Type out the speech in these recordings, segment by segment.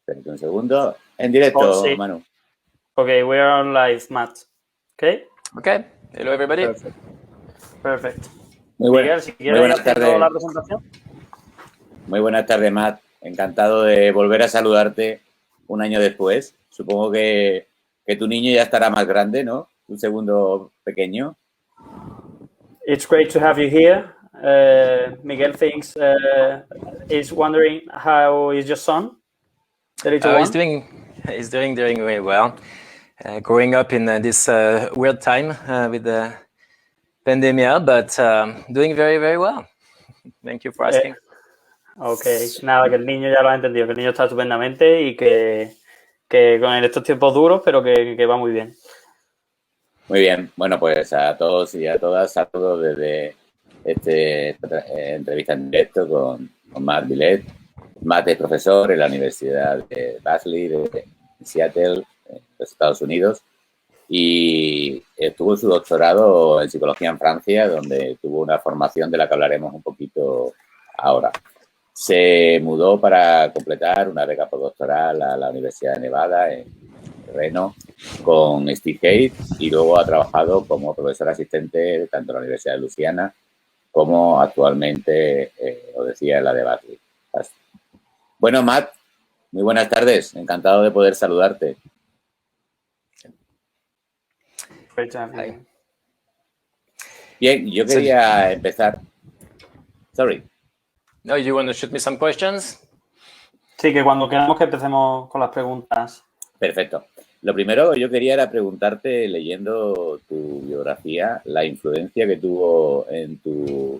Espera un segundo. En directo, Oh, sí. Manu. Okay, we are on live, Matt. Okay? Okay. Hello, everybody. Perfect. Muy, Miguel, si quieres, buenas tardes. la presentación. Muy buenas tardes, Matt. Encantado de volver a saludarte un año después. Supongo que tu niño ya estará más grande, ¿no? Un segundo pequeño. It's great to have you here. Miguel thinks is wondering how is your son? The little one? He's doing very well. Growing up in this weird time with the pandemic, but doing very well. Thank you for asking. Okay, nada, que el niño ya lo ha entendido, que el niño está estupendamente y que con estos tiempos duros, pero que va muy bien. Muy bien, bueno, pues a todos y a todas saludos desde esta entrevista en directo con Matthieu Villatte. Matt es profesor en la Universidad de Berkeley de Seattle, en los Estados Unidos, y tuvo su doctorado en psicología en Francia, donde tuvo una formación de la que hablaremos un poquito ahora. Se mudó para completar una beca postdoctoral a la Universidad de Nevada en Reno con Steve Hayes, y luego ha trabajado como profesor asistente tanto en la Universidad de Luisiana como actualmente, os decía, en la de Berkeley. Bueno, Matt, muy buenas tardes. Encantado de poder saludarte. Bien, yo quería empezar. Sorry. No, you want to shoot me some questions? Sí, que cuando queramos que empecemos con las preguntas. Perfecto. Lo primero que yo quería era preguntarte, leyendo tu biografía, la influencia que tuvo en tu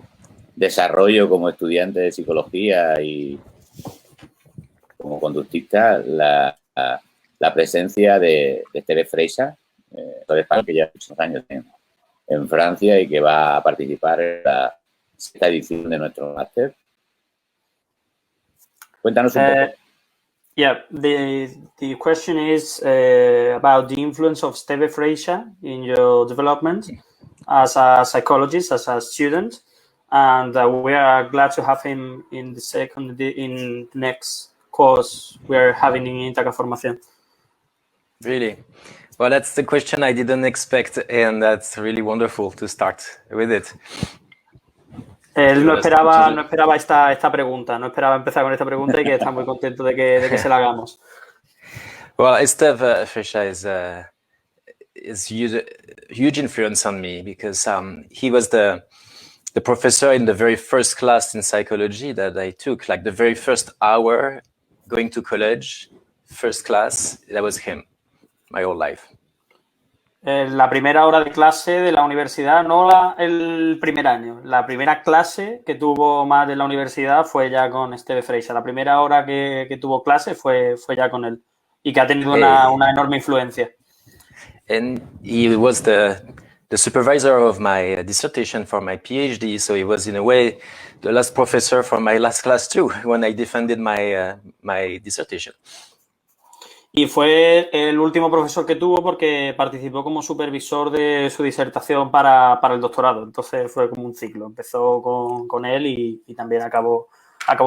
desarrollo como estudiante de psicología y como conductista la presencia de Esteve Freixa, de España, que lleva muchos años en Francia y que va a participar en la sexta edición de nuestro máster. Cuéntanos un poco. Yeah, the question is about the influence of Esteve Freixa in your development as a psychologist, as a student, and we are glad to have him in the next course we are having in Ítaca Formación. Really? Well, that's the question I didn't expect, and that's really wonderful to start with it. Él no esperaba esta pregunta, no esperaba empezar con esta pregunta y que está muy contento de que se la hagamos. Well, Esteve Freixa is huge influence on me because he was the professor in the very first class in psychology that I took, like the very first hour going to college, first class, that was him, my whole life. La primera hora de clase de la universidad, no el primer año. La primera clase que tuvo más de la universidad fue ya con Esteve Freixa. La primera hora que tuvo clase fue ya con él y que ha tenido una enorme influencia. And he was the supervisor of my dissertation for my PhD, so he was in a way the last professor for my last class too when I defended my dissertation. Y fue el último profesor que tuvo porque participó como supervisor de su disertación para el doctorado. Entonces fue como un ciclo. Empezó con él y también acabó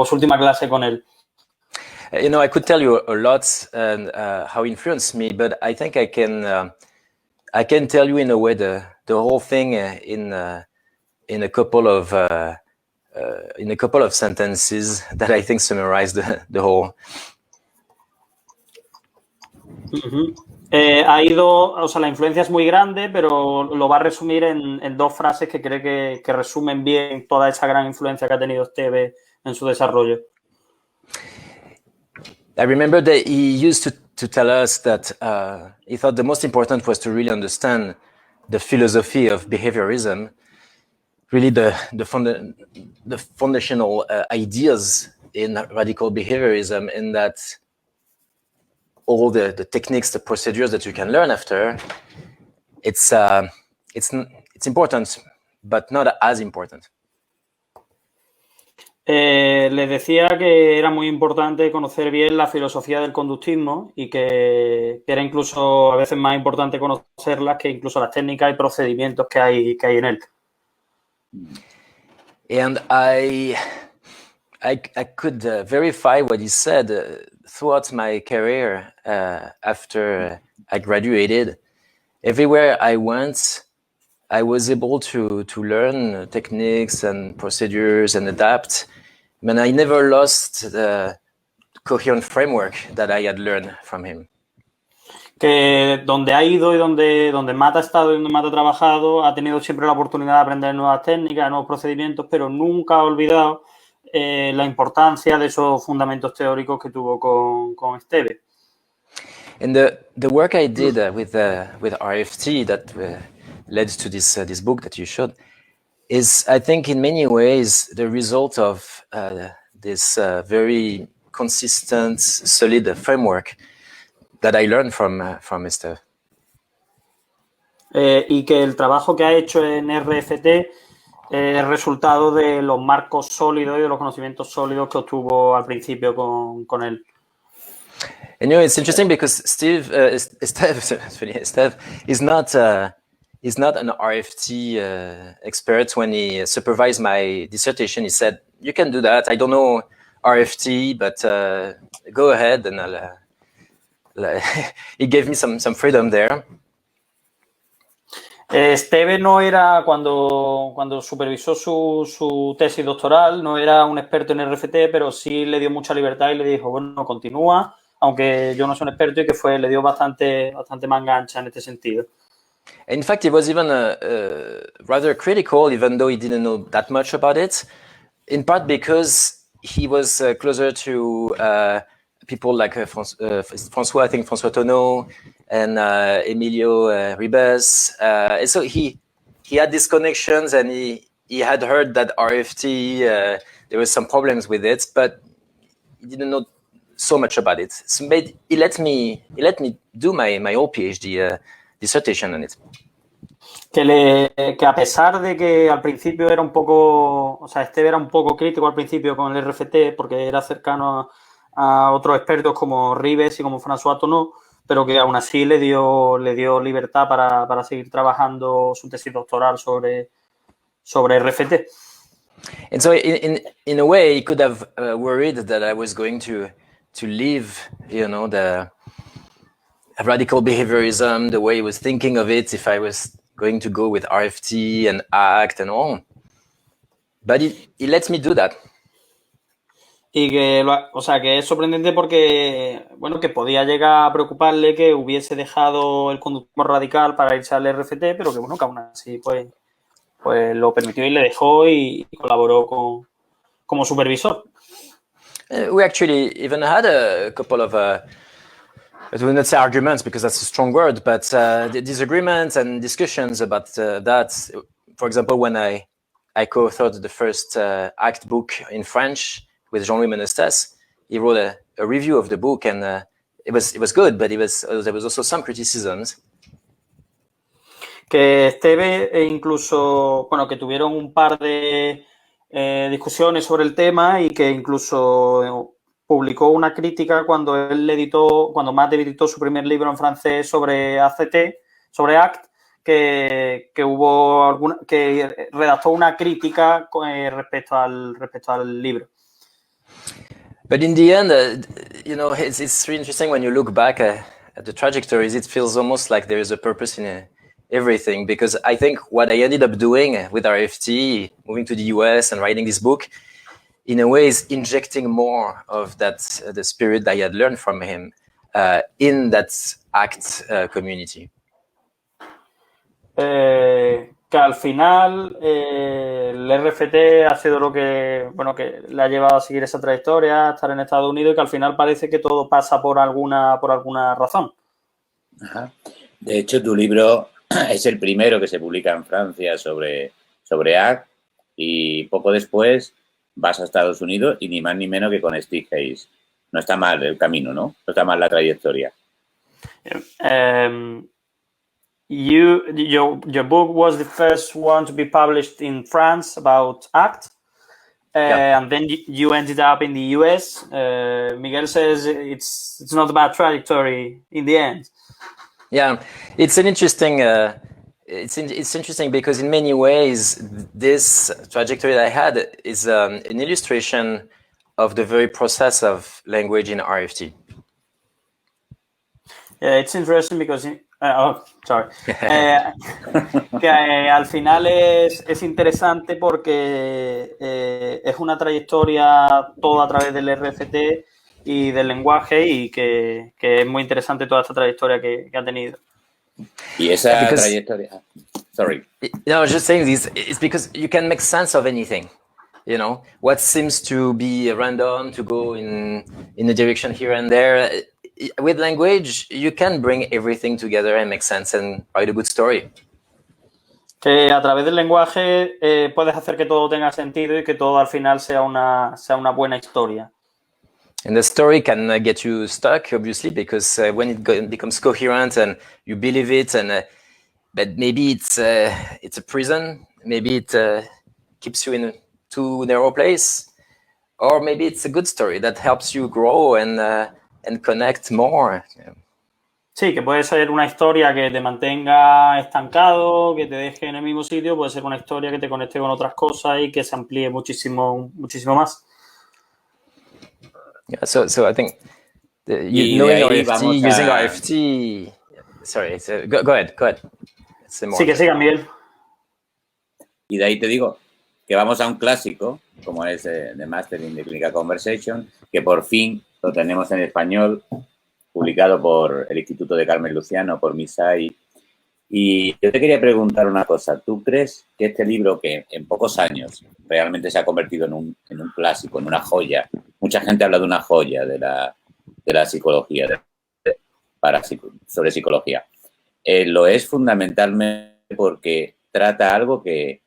su última clase con él. You know, I could tell you a lot and how he influenced me, but I think I can tell you in a way the whole thing in a couple of sentences that I think summarize the whole. La influencia es muy grande, pero lo va a resumir en dos frases que cree que resumen bien toda esa gran influencia que ha tenido Esteve en su desarrollo. I remember that he used to tell us that he thought the most important was to really understand the philosophy of behaviorism, really the foundational ideas in radical behaviorism, and that all the techniques, the procedures that you can learn after, it's important, but not as important. Les decía que era muy importante conocer bien la filosofía del conductismo y que era incluso a veces más importante conocerlas que incluso las técnicas y procedimientos que hay en él. And I I could verify what he said throughout my career after I graduated. Everywhere I went, I was able to learn techniques and procedures and adapt. And I never lost the coherent framework that I had learned from him. Que donde ha ido y donde Matt ha estado y donde Matt ha trabajado, ha tenido siempre la oportunidad de aprender nuevas técnicas, nuevos procedimientos, pero nunca ha olvidado la importancia de esos fundamentos teóricos que tuvo con Esteve. And the work I did with RFT that led to this book that you showed is, I think, in many ways the result of this very consistent, solid framework that I learned from Esteve. Y que el trabajo que ha hecho en RFT es resultado de los marcos sólidos y de los conocimientos sólidos que obtuvo al principio con él. And you know, it's interesting because Esteve is not an RFT expert. When he supervised my dissertation, he said, "You can do that. I don't know RFT, but go ahead." And he gave me some freedom there. Esteve no era, cuando supervisó su tesis doctoral, no era un experto en RFT, pero sí le dio mucha libertad y le dijo, bueno, continúa, aunque yo no soy un experto, y que le dio bastante manga ancha en este sentido. In fact, he was even rather critical, even though he didn't know that much about it, in part because he was closer to people like François, I think François Tonneau, and Emilio Ribes. And so he had these connections, and he had heard that RFT, there was some problems with it, but he didn't know so much about it. So he let me do my whole PhD dissertation on it. Que a pesar de que al principio era un poco, o sea, Esteve era un poco crítico al principio con el RFT porque era cercano a otros expertos como Ribes y como François Tonneau, pero que aún así le dio libertad para seguir trabajando su tesis doctoral sobre RFT. And so in a way, he could have worried that I was going to leave, you know, the radical behaviorism, the way he was thinking of it, if I was going to go with RFT and ACT and all. But he lets me do that. Y que es sorprendente porque, bueno, que podía llegar a preocuparle que hubiese dejado el conductismo radical para irse al RFT, pero que, bueno, que aún así, pues lo permitió y le dejó y colaboró como supervisor. We actually even had a couple of, I will not say arguments because that's a strong word, but disagreements and discussions about that. For example, when I co-authored the first ACT book in French with Jean-Louis Menestas, he wrote a review of the book, and it was good, but there was also some criticisms. Que Esteve incluso, bueno, que tuvieron un par de discusiones sobre el tema y que incluso publicó una crítica cuando Matt editó su primer libro en francés sobre ACT, que redactó una crítica respecto al libro. But in the end, you know, it's really interesting when you look back at the trajectories. It feels almost like there is a purpose in everything, because I think what I ended up doing with RFT, moving to the US and writing this book, in a way is injecting more of that, the spirit that I had learned from him in that ACT community. Que al final el RFT ha sido lo que, bueno, que le ha llevado a seguir esa trayectoria, a estar en Estados Unidos, y que al final parece que todo pasa por alguna razón. Ajá. De hecho, tu libro es el primero que se publica en Francia sobre ACT, y poco después vas a Estados Unidos y ni más ni menos que con Steve Hayes. No está mal el camino, ¿no? No está mal la trayectoria. Your book was the first one to be published in France about ACT, and then you ended up in the US. Miguel says it's not a bad trajectory in the end. Yeah, it's an interesting. It's interesting because in many ways this trajectory that I had is an illustration of the very process of language in RFT. Yeah, it's interesting because que al final es interesante porque es una trayectoria toda a través del RFT y del lenguaje y que es muy interesante toda esta trayectoria que ha tenido. Y esa trayectoria... Sorry. No, I was just saying this. It's because you can make sense of anything. You know, what seems to be random, to go in a direction here and there. With language, you can bring everything together and make sense and write a good story. Que a través del lenguaje puedes hacer que todo tenga sentido y que todo al final sea una buena historia. And the story can get you stuck, obviously, because when it becomes coherent and you believe it, and but maybe it's a prison, maybe it keeps you in a too narrow place, or maybe it's a good story that helps you grow and connect more. Sí, que puede ser una historia que te mantenga estancado, que te deje en el mismo sitio, puede ser una historia que te conecte con otras cosas y que se amplíe muchísimo más. Yeah, so I think knowing RFT, using RFT. Sorry, go ahead. Sí, que siga, Miguel. Y de ahí te digo que vamos a un clásico, como es The Mastering de Clínica Conversation, que por fin lo tenemos en español, publicado por el Instituto de Carmen Luciano, por Misai. Y yo te quería preguntar una cosa. ¿Tú crees que este libro, que en pocos años realmente se ha convertido en un clásico, en una joya? Mucha gente habla de una joya de la psicología, sobre psicología. Lo es fundamentalmente porque trata algo que,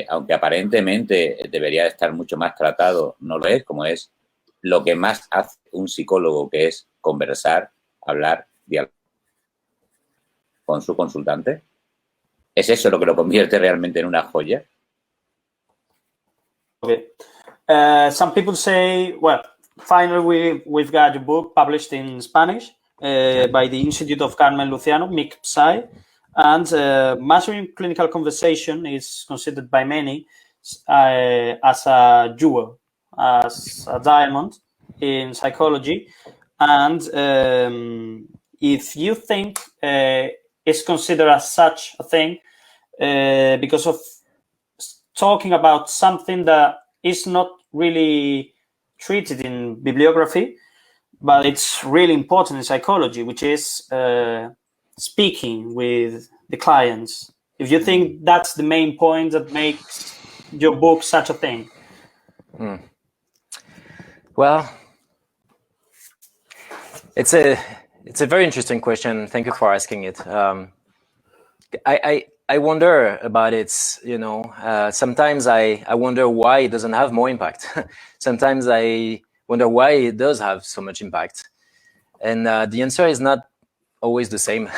aunque aparentemente debería estar mucho más tratado, no lo es, como es lo que más hace un psicólogo, que es conversar, hablar, dialogar con su consultante. ¿Es eso lo que lo convierte realmente en una joya? Okay. Some people say, well, finally we've got a book published in Spanish by the Institute of Carmen Luciano, MICPSI, and Mastering Clinical Conversation is considered by many as a jewel, as a diamond in psychology. And if you think it's considered as such a thing because of talking about something that is not really treated in bibliography, but it's really important in psychology, which is speaking with the clients. If you think that's the main point that makes your book such a thing. Well, it's a very interesting question. Thank you for asking it. I wonder about it, you know. Sometimes I wonder why it doesn't have more impact. Sometimes I wonder why it does have so much impact. And the answer is not always the same.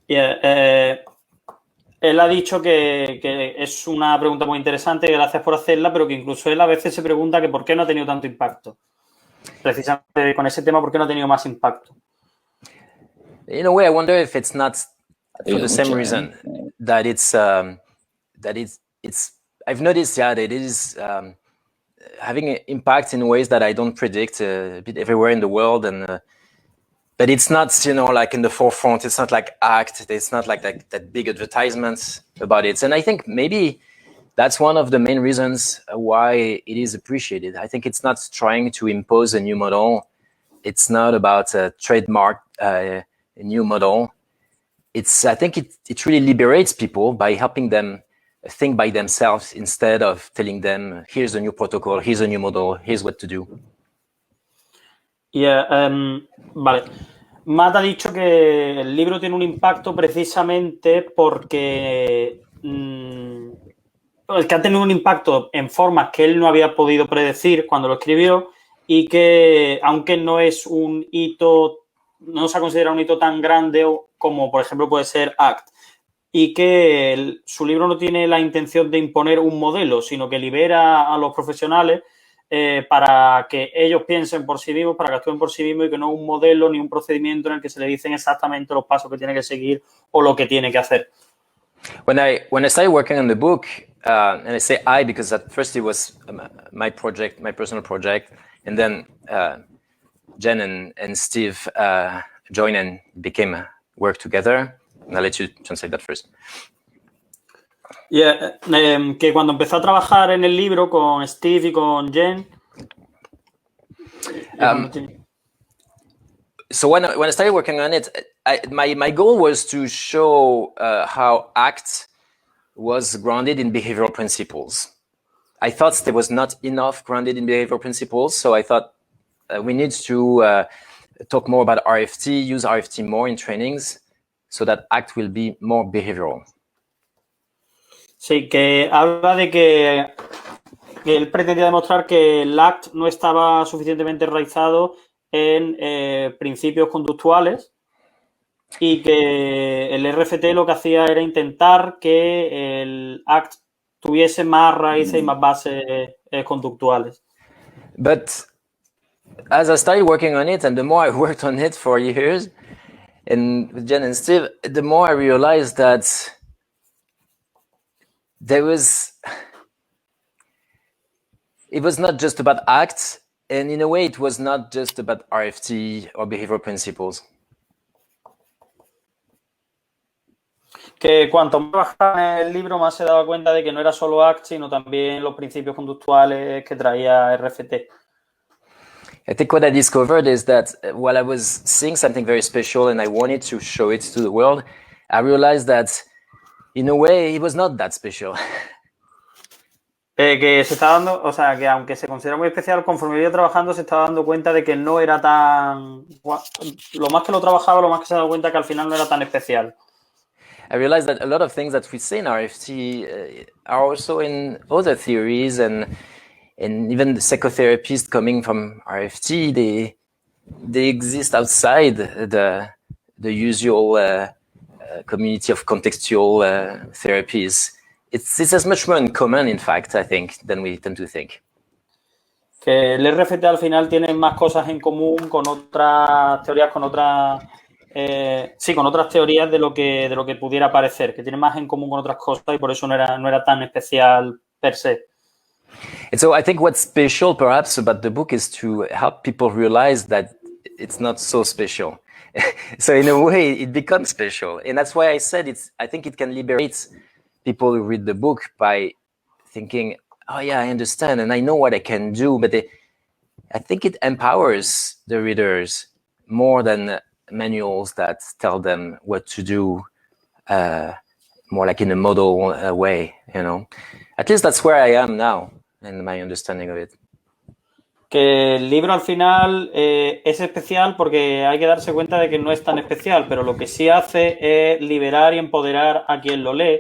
Yeah, él ha dicho que es una pregunta muy interesante, gracias por hacerla, pero que incluso él a veces se pregunta que por qué no ha tenido tanto impacto. Precisamente con ese tema, ¿por qué no ha tenido más impacto? In a way, I wonder if it's not for the same reason that it's I've noticed that it is having an impact in ways that I don't predict a bit everywhere in the world, and but it's not, you know, like in the forefront. It's not like ACT. It's not like that big advertisements about it. And I think maybe that's one of the main reasons why it is appreciated. I think it's not trying to impose a new model. It's not about a trademark a new model. I think it really liberates people by helping them think by themselves instead of telling them, here's a new protocol, here's a new model, here's what to do. Yeah, vale. Matt ha dicho que el libro tiene un impacto precisamente porque que ha tenido un impacto en formas que él no había podido predecir cuando lo escribió y que, aunque no es un hito, no se ha considerado un hito tan grande como, por ejemplo, puede ser ACT, y que su libro no tiene la intención de imponer un modelo, sino que libera a los profesionales para que ellos piensen por sí mismos, para que actúen por sí mismos y que no un modelo ni un procedimiento en el que se le dicen exactamente los pasos que tiene que seguir o lo que tiene que hacer. When I started working on the book, and I say I because at first it was my project, my personal project, and then Jen and Steve joined and became work together. And I'll let you translate that first. Yeah, que cuando empezó a trabajar en el libro con Steve y con Jen. So when I started working on it, my goal was to show how ACT was grounded in behavioral principles. I thought there was not enough grounded in behavioral principles, so I thought we need to talk more about RFT, use RFT more in trainings, so that ACT will be more behavioral. Sí, que habla de que él pretendía demostrar que el ACT no estaba suficientemente enraizado en principios conductuales y que el RFT lo que hacía era intentar que el ACT tuviese más raíces y más bases conductuales. But as I started working on it, and the more I worked on it for years, and with Jen and Steve, the more I realized that it was not just about ACT, and in a way, it was not just about RFT or behavioral principles. Que cuanto más trabajaba en el libro, más se daba cuenta de que no era solo ACT, sino también los principios conductuales que traía RFT. I think what I discovered is that while I was seeing something very special and I wanted to show it to the world, I realized that in a way it was not that special. Que se está dando, o sea, que aunque se considera muy especial, conforme iba trabajando se estaba dando cuenta de que no era tan... Lo más que lo trabajaba, lo más que se daba cuenta que al final no era tan especial. I realized that a lot of things that we say in RFT are also in other theories, and even the psychotherapists coming from RFT, they exist outside the usual community of contextual therapies. It's as much more in common, in fact, I think, than we tend to think. Que el RFT al final tiene más cosas en común con otras teorías, con otras teorías de lo que pudiera parecer, que tiene más en común con otras cosas y por eso no era tan especial per se. And so I think what's special perhaps about the book is to help people realize that it's not so special. So in a way, it becomes special. And that's why I said I think it can liberate people who read the book by thinking, oh yeah, I understand and I know what I can do. But I think it empowers the readers more than manuals that tell them what to do, more like in a model way, you know. At least that's where I am now in my understanding of it. Que el libro al final es especial porque hay que darse cuenta de que no es tan especial, pero lo que sí hace es liberar y empoderar a quien lo lee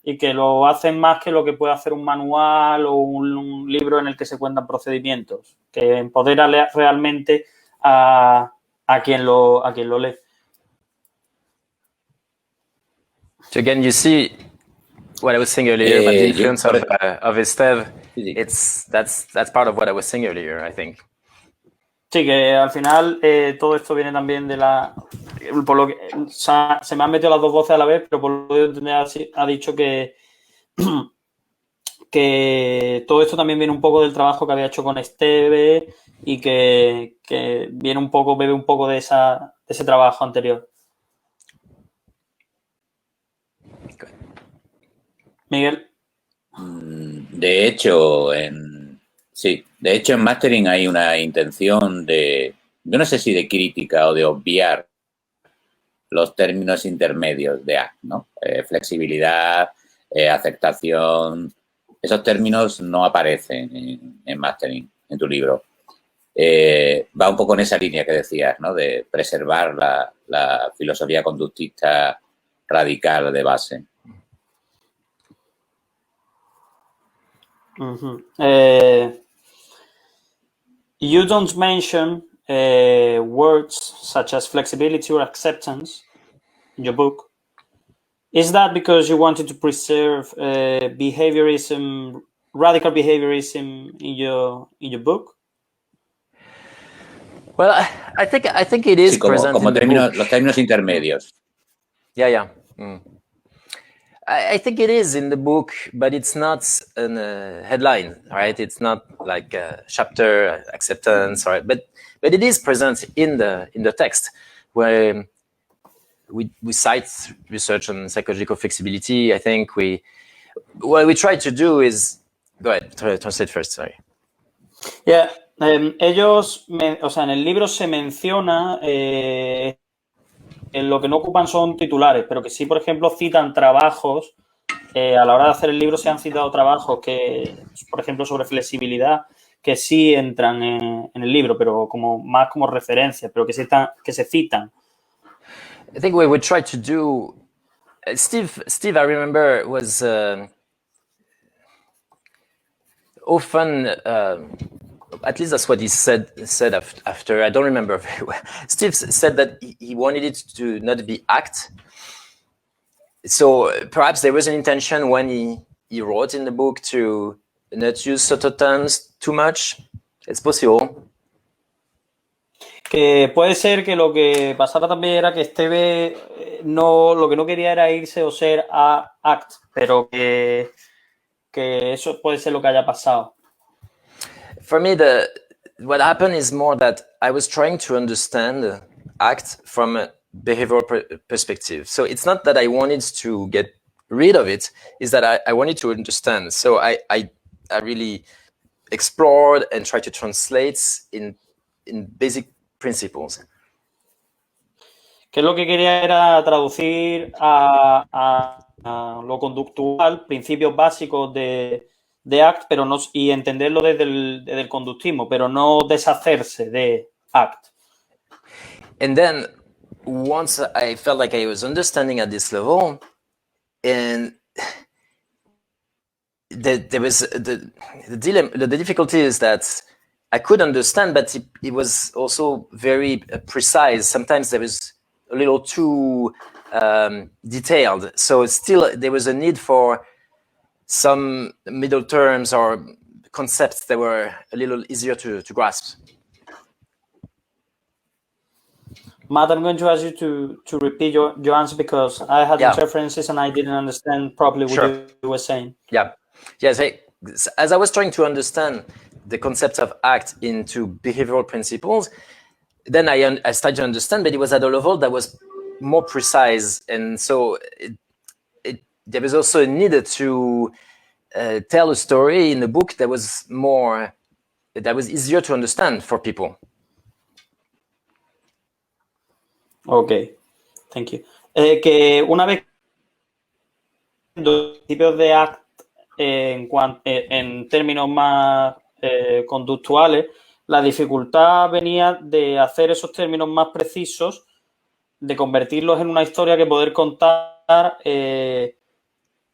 y que lo hacen más que lo que puede hacer un manual o un libro en el que se cuentan procedimientos, que empodera realmente a quien lo lee. So again, you see what I was saying earlier about the influence of Esteve. That's part of what I was saying earlier, I think. Sí, que al final todo esto viene también de por lo que se me han metido las dos voces a la vez, pero por lo que entender ha dicho que todo esto también viene un poco del trabajo que había hecho con Esteve y que viene un poco, bebe un poco de ese trabajo anterior. Miguel. De hecho, en Mastering hay una intención yo no sé si de crítica o de obviar los términos intermedios de ACT, ¿no? Flexibilidad, aceptación, esos términos no aparecen en Mastering, en tu libro. Va un poco en esa línea que decías, ¿no? De preservar la filosofía conductista radical de base. Mm-hmm. You don't mention words such as flexibility or acceptance in your book. Is that because you wanted to preserve behaviorism, radical behaviorism in your book? Well, I think it is sí, como present in the book. Los términos intermedios. Yeah. Mm. I think it is in the book, but it's not a headline, right? It's not like a chapter acceptance, right? But it is present in the text, where we cite research on psychological flexibility. I think what we try to do is, go ahead, translate first, sorry. Yeah, ellos, o sea, en el libro se menciona lo que no ocupan son titulares, pero que sí, por ejemplo, citan trabajos. A la hora de hacer el libro se han citado trabajos que, por ejemplo, sobre flexibilidad, que sí entran en el libro, pero más como referencias, pero que se citan. I think what we try to do, Steve, I remember, was often, at least that's what he said after. I don't remember very well. Steve said that he wanted it to not be act. So perhaps there was an intention when he wrote in the book to not use subtle terms too much. It's possible. Que puede ser que lo que pasaba también era que Esteve lo que no quería era irse o ser a act, pero que eso puede ser lo que haya pasado. For me, what happened is more that I was trying to understand act from a behavioral perspective. So it's not that I wanted to get rid of it, it's that I wanted to understand. So I really explored and tried to translate in basic principles. Que lo que quería era traducir a lo conductual, principios básicos de ACT, pero no, y entenderlo desde el conductismo, pero no deshacerse de ACT. And then once I felt like I was understanding at this level, and there was the dilemma, the difficulty is that I could understand, but it was also very precise. Sometimes there was a little too detailed. So still there was a need for some middle terms or concepts that were a little easier to grasp. Matt, I'm going to ask you to repeat your answer because I had interferences and I didn't understand properly what you were saying. Yeah. Yes. As I was trying to understand the concept of ACT into behavioral principles, then I started to understand, but it was at a level that was more precise. And so there was also a need to tell a story in the book that was easier to understand for people. Okay, thank you. Que una vez los principios de ACT en términos más conductuales, la dificultad venía de hacer esos términos más precisos, de convertirlos en una historia que poder contar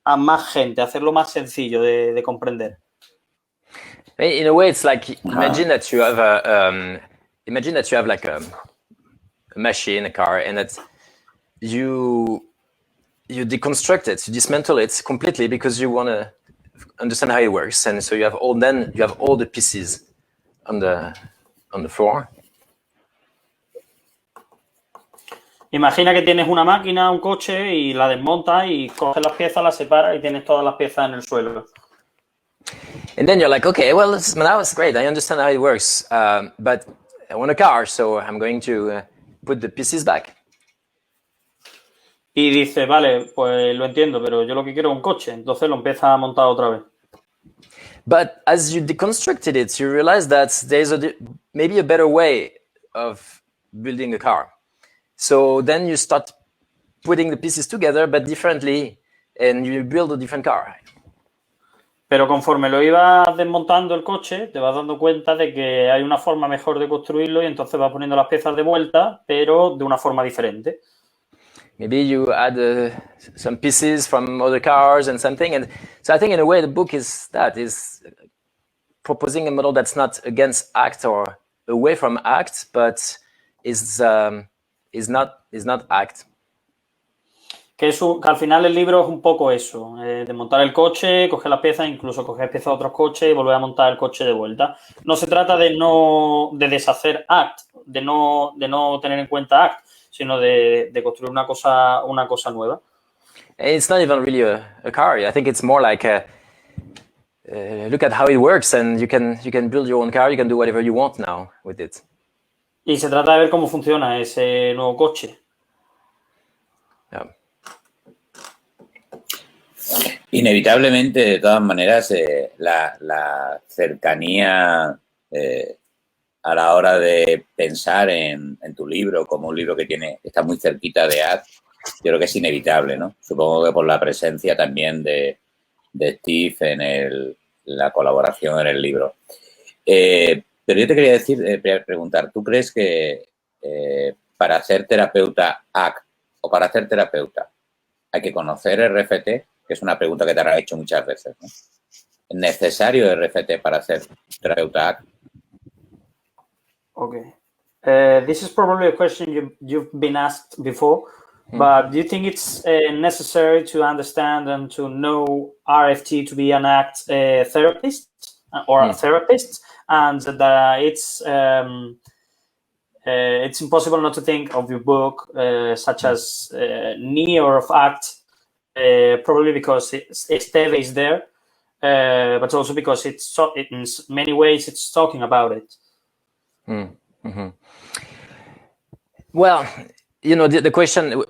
a más gente, hacerlo más sencillo de comprender. In a way, it's like imagine that you have like a machine, a car, and that you deconstruct it, you dismantle it completely because you want to understand how it works, and so you have all the pieces on the floor. Imagina que tienes una máquina, un coche, y la desmontas y coges las piezas, las separas y tienes todas las piezas en el suelo. And then you're like, okay, well, now it's great. I understand how it works, but I want a car, so I'm going to put the pieces back. Y dice, vale, pues lo entiendo, pero yo lo que quiero es un coche. Entonces lo empieza a montar otra vez. But as you deconstructed it, you realize that there's maybe a better way of building a car. So then you start putting the pieces together, but differently, and you build a different car. Pero conforme lo ibas desmontando el coche, te vas dando cuenta de que hay una forma mejor de construirlo y entonces vas poniendo las piezas de vuelta, pero de una forma diferente. Maybe you add some pieces from other cars and something. And so I think in a way the book is proposing a model that's not against ACT or away from ACT, but is not ACT. Que al final el libro es un poco eso, de montar el coche, coger las piezas, incluso coger piezas de otros coches y volver a montar el coche de vuelta. No se trata de deshacer ACT, de no tener en cuenta ACT, sino de construir una cosa nueva. It's not even really a car. I think it's more like look at how it works, and you can build your own car. You can do whatever you want now with it. Y se trata de ver cómo funciona ese nuevo coche. Yeah. Inevitablemente, de todas maneras, la cercanía a la hora de pensar en tu libro como un libro que está muy cerquita de Art, yo creo que es inevitable, ¿no? Supongo que por la presencia también de Steve en la colaboración en el libro. Pero yo te quería preguntar, ¿tú crees que para ser terapeuta AC o para ser terapeuta hay que conocer RFT? Que es una pregunta que te han hecho muchas veces, ¿no? ¿Es necesario RFT para ser terapeuta AC? Okay. This is probably a question you've been asked before, but do you think it's necessary to understand and to know RFT to be an ACT therapist or a therapist, and that it's impossible not to think of your book such as knee or of ACT, probably because Esteve is there, but also because in many ways it's talking about it. Mm-hmm. Well, the question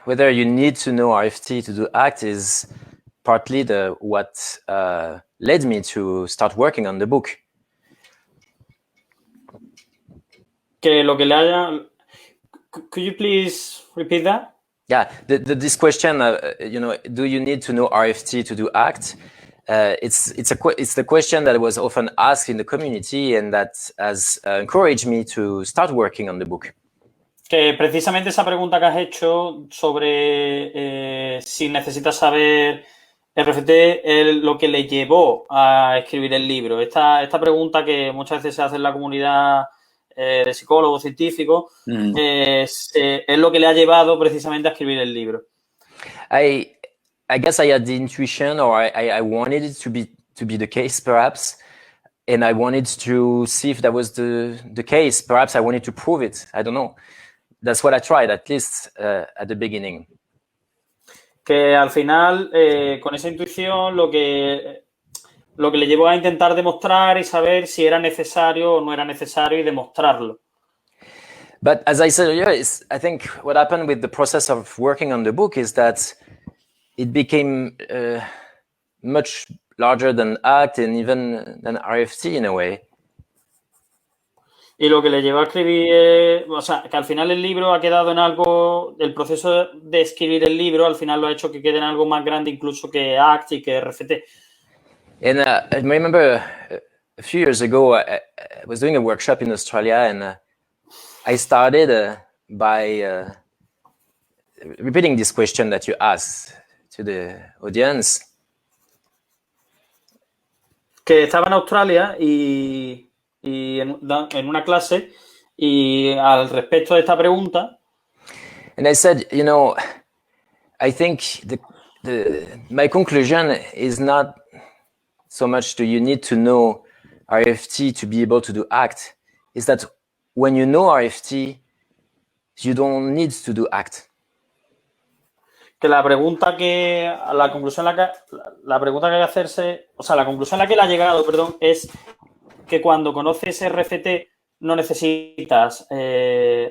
whether you need to know RFT to do ACT is partly what led me to start working on the book. Que lo que le haya... Could you please repeat that? Yeah, this question, do you need to know RFT to do ACT? It's the question that was often asked in the community, and that has encouraged me to start working on the book. Que precisamente esa pregunta que has hecho sobre si necesitas saber RFT es lo que le llevó a escribir el libro. Esta pregunta que muchas veces se hace en la comunidad de psicólogos, científicos, es lo que le ha llevado precisamente a escribir el libro. I guess I had the intuition, or I wanted it to be the case, perhaps, and I wanted to see if that was the case. Perhaps I wanted to prove it. I don't know. That's what I tried, at least at the beginning. Que al final, con esa intuición, lo que le llevó a intentar demostrar y saber si era necesario o no era necesario y demostrarlo. But as I said earlier, I think what happened with the process of working on the book is that it became much larger than ACT and even than RFT in a way. Y lo que le llevó a escribir, o sea, que al final el libro ha quedado en algo, el proceso de escribir el libro al final lo ha hecho que quede en algo más grande incluso que ACT y que RFT. And I remember a few years ago, I was doing a workshop in Australia, and I started by repeating this question that you asked to the audience. Que estaba en Australia y en una clase y al respecto de esta pregunta. And I said, I think my conclusion is not so much do you need to know RFT to be able to do ACT, is that when you know RFT, you don't need to do ACT. Que la conclusión la que hacerse, o sea, la conclusión a la que él ha llegado, perdón, es que cuando conoces RFT no necesitas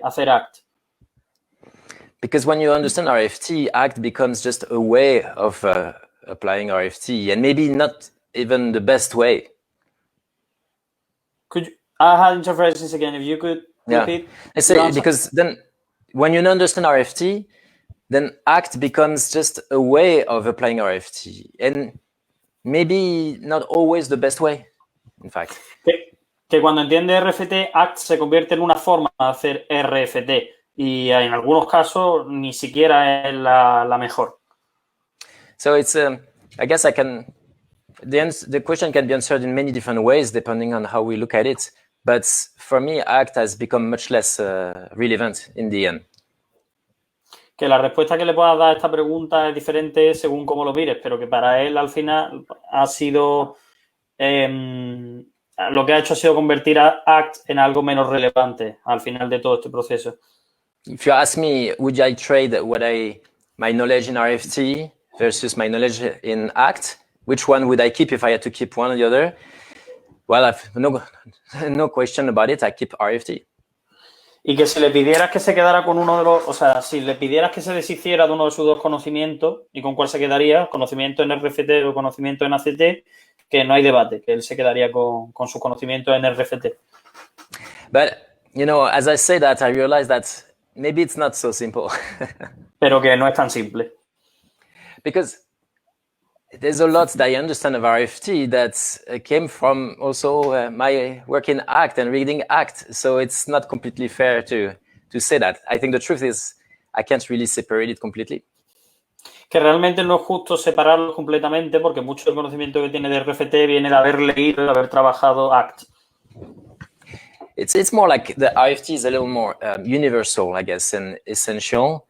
hacer ACT. Because when you understand RFT, ACT becomes just a way of applying RFT, and maybe not even the best way. I had interferences again. If you could repeat. I say because then when you understand RFT, then ACT becomes just a way of applying RFT, and maybe not always the best way, in fact. Que cuando entiende RFT, ACT se convierte en una forma de hacer RFT y en algunos casos ni siquiera es la mejor. So it's, I guess the question can be answered in many different ways depending on how we look at it. But for me, ACT has become much less relevant in the end. Que la respuesta que le puedas dar a esta pregunta es diferente según cómo lo mires, pero que para él al final ha sido lo que ha hecho ha sido convertir a ACT en algo menos relevante al final de todo este proceso. If you ask me, would I trade what I my knowledge in RFT versus my knowledge in ACT. Which one would I keep if I had to keep one or the other? Well, I've no question about it. I keep RFT. Y que si le pidieras que se quedara con uno de los, o sea, si le pidieras que se deshiciera de uno de sus dos conocimientos, ¿y con cuál se quedaría? Conocimiento en RFT o conocimiento en ACT, que no hay debate, que él se quedaría con sus conocimientos en RFT. But, you know, as I say that, I realize that maybe it's not so simple. Pero que no es tan simple. Because there's a lot that I understand of RFT that came from also my work in ACT and reading ACT. So it's not completely fair to say that. I think the truth is I can't really separate it completely. Que realmente no es justo separarlos completamente porque mucho del conocimiento que tiene de RFT viene de haber leído, de haber trabajado ACT. It's more like the RFT is a little more universal, I guess, and essential,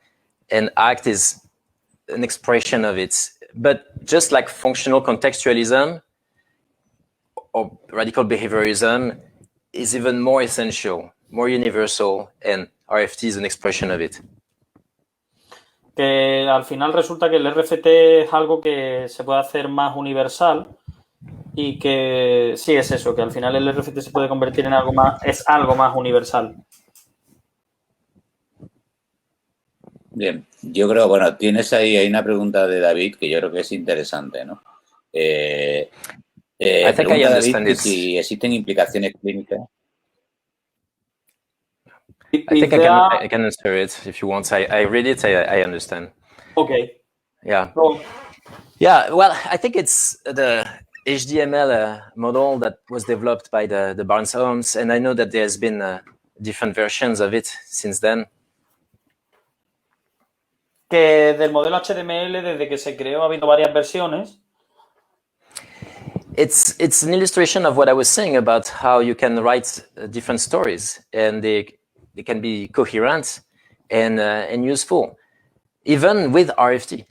and ACT is an expression of it. But just like functional contextualism or radical behaviorism is even more essential, more universal, and RFT is an expression of it. Que al final resulta que el RFT es algo que se puede hacer más universal y que sí es eso, que al final el RFT se puede convertir en algo más, es algo más universal. Bien, yo creo, bueno, tienes ahí hay una pregunta de David que yo creo que es interesante, ¿no? Pregunta David que si existen implicaciones clínicas. I think I can answer it if you want. I read it, I understand. Okay. Yeah. So, yeah, well, I think it's the HDML model that was developed by the Barnes-Holmes, and I know that there's been different versions of it since then. Que del modelo HTML, desde que se creó, ha habido varias versiones. It's an illustration of what I was saying about how you can write different stories, and they can be coherent and useful, even with RFT.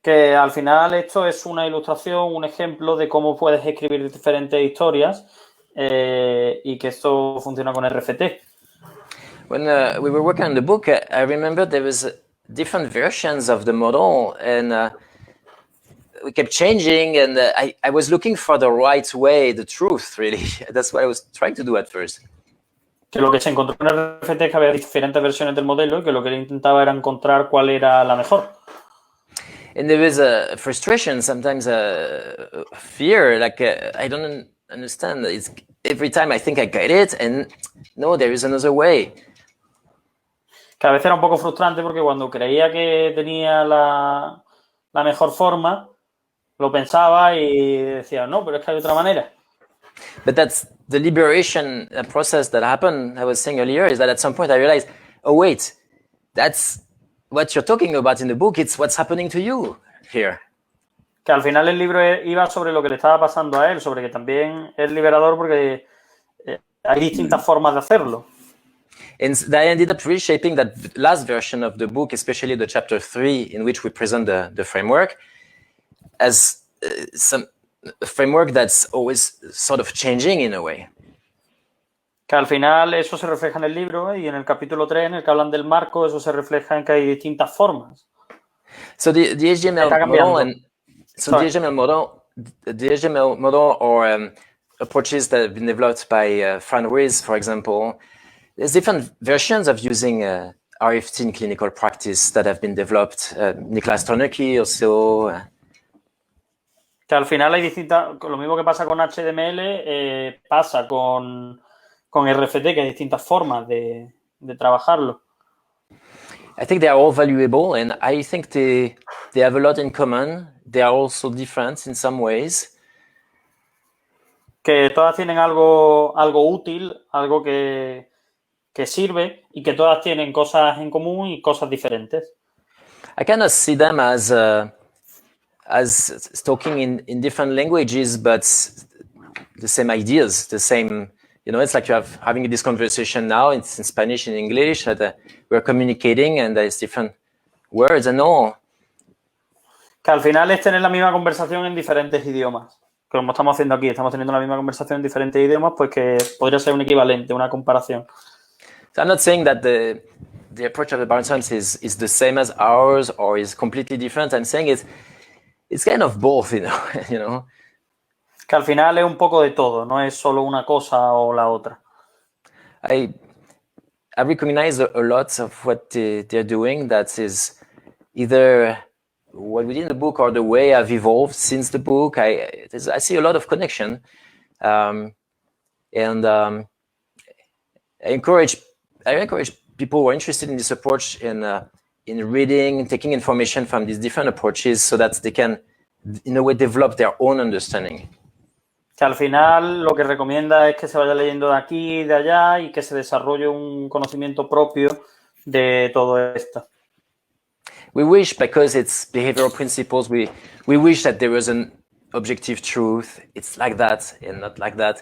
Que al final esto es una ilustración, un ejemplo de cómo puedes escribir diferentes historias y que esto funciona con RFT. When we were working on the book, I remember there was different versions of the model, and we kept changing, and I was looking for the right way, the truth, really. That's what I was trying to do at first. Que lo que se encontró en RFT es que había diferentes versiones del modelo y que lo que él intentaba era encontrar cuál era la mejor. And there was a frustration, sometimes a fear, like I don't understand. It's every time I think I get it, and no, there is another way. Que a veces era un poco frustrante porque cuando creía que tenía la mejor forma, lo pensaba y decía, no, pero es que hay otra manera. But that's the liberation process that happened, I was saying earlier, is that at some point I realized, oh, wait, that's what you're talking about in the book. It's what's happening to you here. Que al final el libro iba sobre lo que le estaba pasando a él, sobre que también es liberador porque hay distintas formas de hacerlo. And that ended up reshaping that last version of the book, especially the chapter 3, in which we present the framework, as some framework that's always sort of changing in a way. Que al final eso se refleja en el libro y en el capítulo 3, en el que hablan del marco, eso se refleja en que hay distintas formas. So the HTML model, and so the HTML model or approaches that have been developed by Fran Ruiz, for example, there's different versions of using RFT in clinical practice that have been developed. Niklas Tornöcky also. Que al final hay distintas, lo mismo que pasa con HTML, pasa con RFT, que hay distintas formas de trabajarlo. I think they are all valuable, and I think they have a lot in common. They are also different in some ways. Que todas tienen algo útil, algo que sirve y que todas tienen cosas en común y cosas diferentes. I kind of see them as talking in different languages, but the same ideas, the same. You know, it's like you're having this conversation now. It's in Spanish, in English. We're communicating, and there's different words and all. Que al final es tener la misma conversación en diferentes idiomas. Como estamos haciendo aquí, estamos teniendo la misma conversación en diferentes idiomas, pues que podría ser un equivalente, una comparación. So I'm not saying that the approach of the Barnesons is the same as ours or is completely different. I'm saying it's kind of both, you know. Que al final es un poco de todo, no es solo una cosa o la otra. I recognize a lot of what they're doing. That is either what we did in the book or the way I've evolved since the book. I see a lot of connection, and I encourage people who are interested in this approach in reading, taking information from these different approaches, so that they can, in a way, develop their own understanding. Que al final lo que recomienda es que se vaya leyendo de aquí y de allá y que se desarrolle un conocimiento propio de todo esto. We wish, because it's behavioral principles, we wish that there was an objective truth. It's like that and not like that.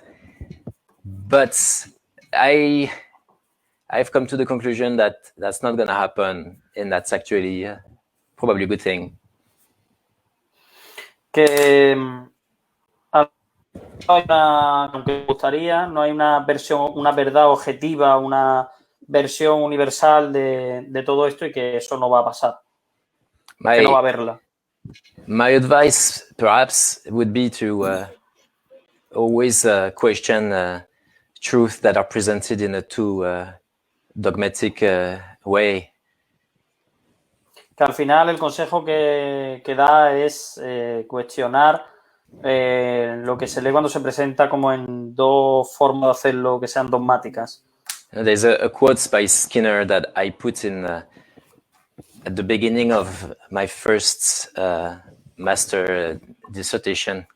But I've come to the conclusion that that's not going to happen, and that's actually probably a good thing. Que aunque me gustaría, no hay una versión, una verdad objetiva, una versión universal de todo esto y que eso no va a pasar. Que no va a haberla. My advice, perhaps, would be to always question truth that are presented in a too dogmatic way. Que al final el consejo que da es cuestionar lo que se lee cuando se presenta como en dos formas de hacerlo que sean dogmáticas. There's a quote by Skinner that I put in at the beginning of my first master dissertation.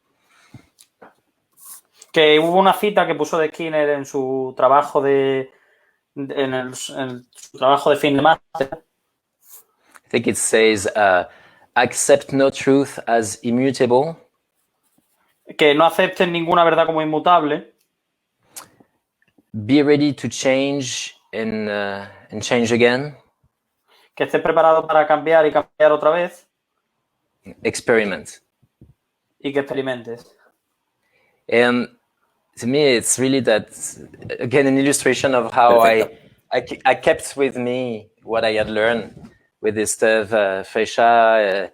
Que hubo una cita que puso de Skinner en su trabajo en su trabajo de fin de máster. I think it says, accept no truth as immutable. Que no acepten ninguna verdad como inmutable. Be ready to change and change again. Que estés preparado para cambiar y cambiar otra vez. Experiment. Y que experimentes. And to me, it's really that, again, an illustration of how I kept with me what I had learned with this Freixa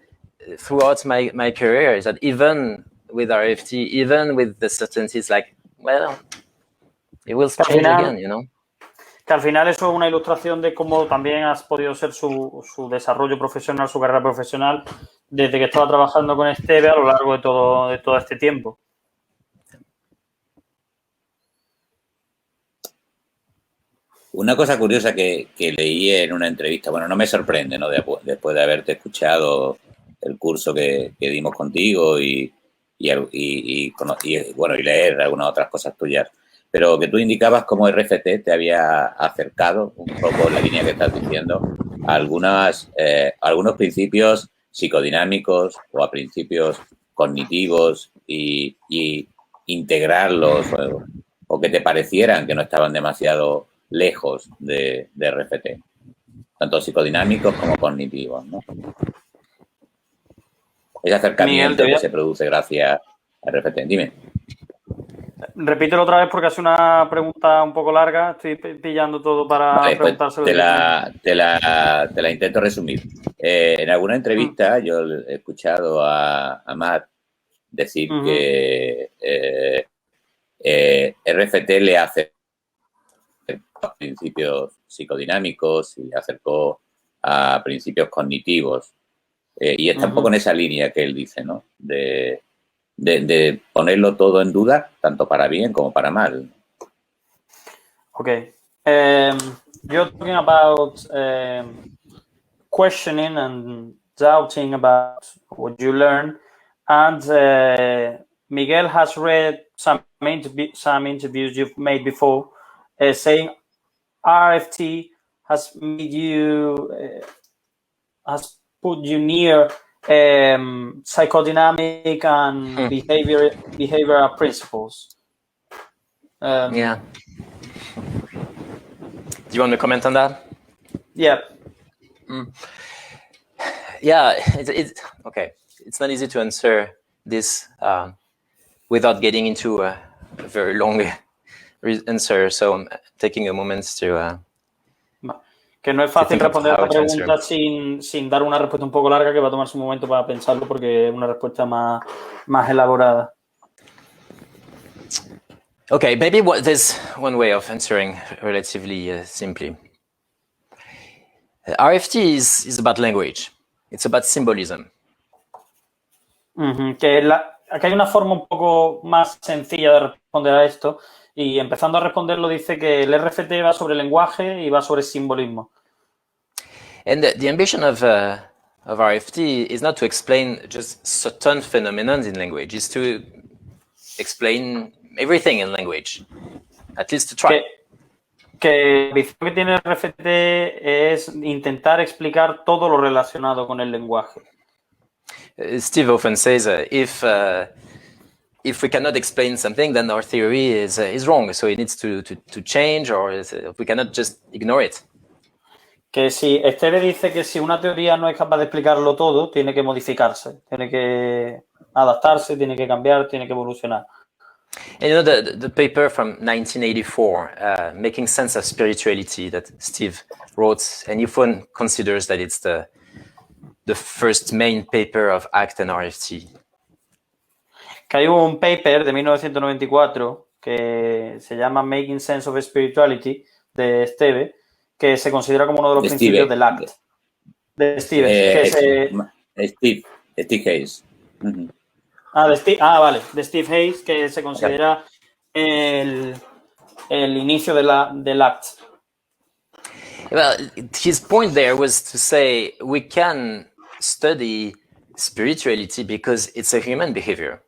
throughout my career, is that even with RFT, even with the certainties, like, well, it will change again, you know. Que al final eso es una ilustración de cómo también has podido ser su desarrollo profesional, su carrera profesional, desde que estaba trabajando con Esteve a lo largo de todo este tiempo. Una cosa curiosa que leí en una entrevista, bueno, no me sorprende, ¿no? Después de haberte escuchado el curso que dimos contigo y leer algunas otras cosas tuyas, pero que tú indicabas cómo RFT te había acercado un poco en la línea que estás diciendo a algunos principios psicodinámicos o a principios cognitivos y integrarlos o que te parecieran que no estaban demasiado lejos de RFT, tanto psicodinámicos como cognitivos, ¿no? Ese acercamiento que se produce gracias a RFT. Dime. Repítelo otra vez porque hace una pregunta un poco larga. Estoy pillando todo para preguntárselo. Pues te la intento resumir. En alguna entrevista yo he escuchado a Matt decir que RFT le hace a principios psicodinámicos y le acercó a principios cognitivos. Y está un poco en esa línea que él dice, ¿no? De ponerlo todo en duda, tanto para bien como para mal. Okay. You're talking about questioning and doubting about what you learn. And Miguel has read some interviews you've made before saying RFT has made you, has put you near psychodynamic and behavioral principles. Yeah. Do you want to comment on that? Yeah. Yeah, it's okay. It's not easy to answer this without getting into a very long answer. So I'm taking a moment to... Que no es fácil responder a esta pregunta sin dar una respuesta un poco larga, que va a tomarse un momento para pensarlo porque es una respuesta más elaborada. Okay, maybe there's one way of answering relatively simply. RFT is about language. It's about symbolism. Aquí hay una forma un poco más sencilla de responder a esto, y empezando a responderlo dice que el RFT va sobre lenguaje y va sobre simbolismo. And the ambition of RFT is not to explain just certain phenomena in language. It's to explain everything in language, at least to try. Que la visión que tiene el RFT es intentar explicar todo lo relacionado con el lenguaje. Steve often says, if we cannot explain something, then our theory is wrong. So it needs to change, or we cannot just ignore it. Que si Esteve dice que si una teoría no es capaz de explicarlo todo, tiene que modificarse, tiene que adaptarse, tiene que cambiar, tiene que evolucionar. And you know, the paper from 1984, Making Sense of Spirituality, that Steve wrote, and if one considers that it's the first main paper of ACT and RFT. Que hay un paper de 1994 que se llama Making Sense of Spirituality, de Esteve, que se considera como uno de los principios del ACT. De Steve. Steve Hayes. Uh-huh. Vale, de Steve Hayes, que se considera el inicio del ACT. Well, his point there was to say we can study spirituality because it's a human behavior.